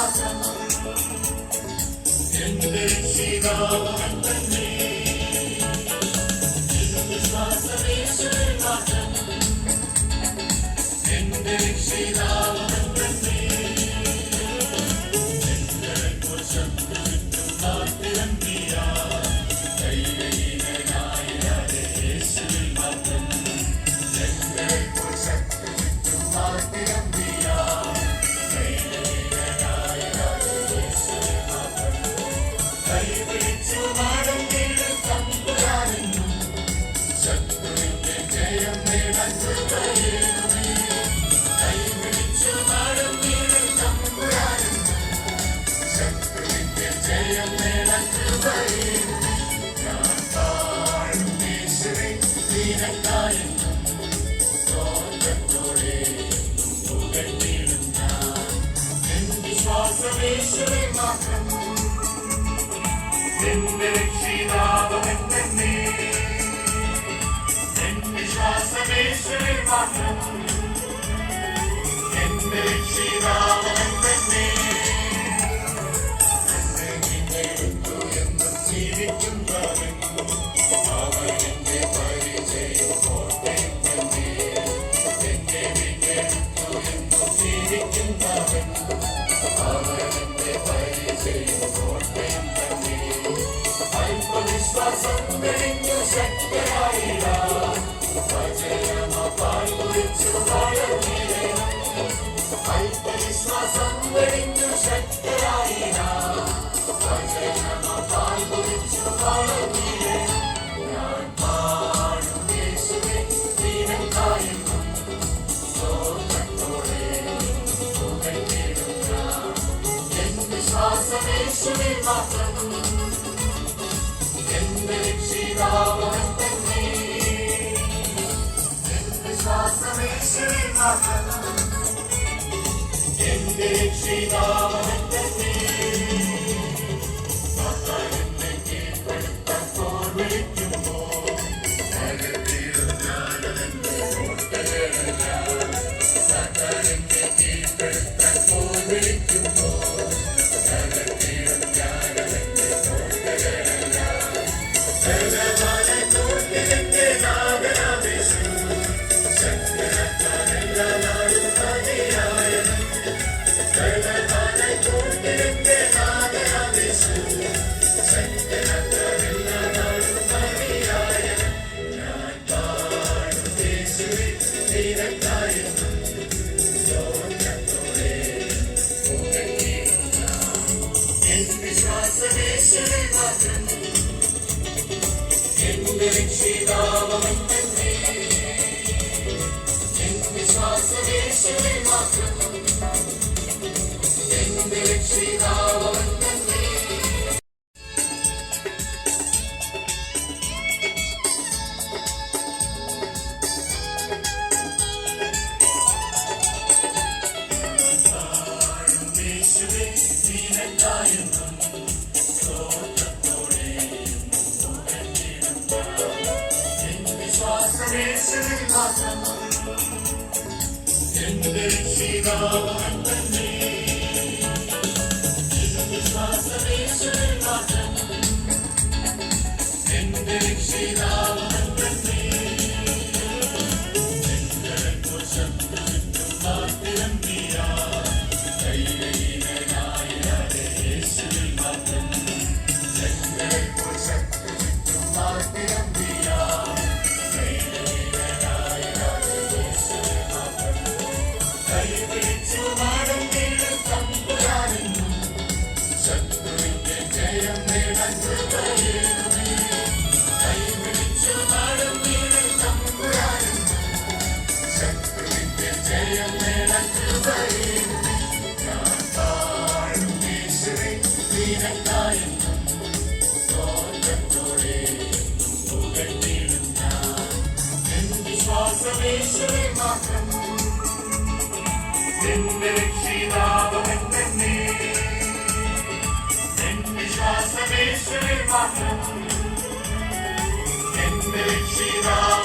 മാത്രം എന്റെ രക്ഷിതാവൻ തന്നെ വിശ്വാസമേശ്വരൻ മാത്രം എന്റെ രക്ഷിതാവൻ തന്നെ എന്റെ ശത്രുവിനും കാത്തിരമ്പിയ കൈകൈനായ യേശുവിൽ മാത്രം എന്റെ ശത്രുവിനും കാത്തിരമ്പിയ കൈകൈനായ യേശുവിൽ മാത്രം കൈപിടിച്ചു നടന്നിടും തമ്പുരാനെന്നും ശത്രുവിന്റെ ജയം നേടാൻ കൃപയേകുമേ കൈപിടിച്ചു നടന്നിടും തമ്പുരാനെന്നും ശത്രുവിന്റെ ജയം നേടാൻ കൃപയേകുമേ ഞാൻ താഴും യേശുവേ നിനക്കായെന്നും സ്തോത്രത്തോടെ പുകഴ്ത്തിയിടും ഞാൻ എൻ വിശ്വാസം യേശുവേ മാത്രം എന്റെ രക്ഷിതാവൻ തന്നെ എൻ വിശ്വാസം യേശുവിൽ മാത്രം എന്റെ രക്ഷിതാവൻ തന്നെ എന്നെ നിന്നെടുത്തു എന്നും ജീവിക്കുന്നവൻ അവൻ എന്റെ പരിചയം കോട്ടയം തന്നെ എന്നെ നിന്നെടുത്തു എന്നും ജീവിക്കുന്നവൻ അവൻ എന്റെ പരിചയം കോട്ടയം തന്നെ വിശ്വാസം വെടിഞ്ഞു ശക്തരായില്ല വചനമപാൽ കുറിച്ചു വളർന്നിടണം അല്പവിശ്വാസം വെടിഞ്ഞു ശക്തരായില്ല വചനമപാൽ കുറിച്ചു വളർന്നിടണം ഞാൻ പാടും യേശുവേ നിനക്കായെന്നും സ്തോത്രത്തോടെ പുകഴ്ത്തിയിടും ഞാൻ എൻ വിശ്വാസം യേശുവിൽ മാത്രം എന്റെ രക്ഷിതാവൻ തന്നെ എൻ വിശ്വാസം യേശുവിൽ മാത്രം എന്റെ രക്ഷിതാവൻ തന്നെ എന്നെ കീഴ്പ്പെടുത്തപ്പോൾ വിളിക്കുമ്പോൾ എന്നെ കീഴ്പ്പെടുത്തപ്പോൾ വിളിക്കുമ്പോൾ എന്റെ രക്ഷിതാവൻ തന്നെ എൻ വിശ്വാസം യേശുവിൽ മാത്രം എന്റെ രക്ഷിതാവൻ തന്നെ യേശുവേ നിനക്കായെന്നും സ്തോത്രത്തോടെ യേശുവിൽ മാത്രം എന്റെ രക്ഷിതാവൻ തന്നെ വിശ്വാസം യേശുവിൽ മാത്രം എന്റെ രക്ഷിതാവൻ തന്നെ എന്റെ ശത്രുവിനും കാത്തിരമ്പിയ കൈകൈനായ യേശുവിൽ മാത്രം എന്റെ ശത്രുവിനും കാത്തിരമ്പിയ കൈപിടിച്ചു നടന്നിടും തമ്പുരാനെന്നും ശത്രുവിന്റെ ജയം നേടാൻ കൃപയേകുമേ കൈപിടിച്ചു നടന്നിടും തമ്പുരാനെന്നും ശത്രുവിന്റെ ജയം നേടാൻ കൃപയേകുമേ ഞാൻ താഴും യേശുവേ നിനക്കായെന്നും സ്തോത്രത്തോടെ പുകഴ്ത്തിയിടും ഞാൻ എൻ വിശ്വാസം യേശുവിൽ മാത്രം എന്റെ രക്ഷിതാവൻ തന്നെ എൻ വിശ്വാസം യേശുവിൽ മാത്രം എന്റെ രക്ഷിതാവ്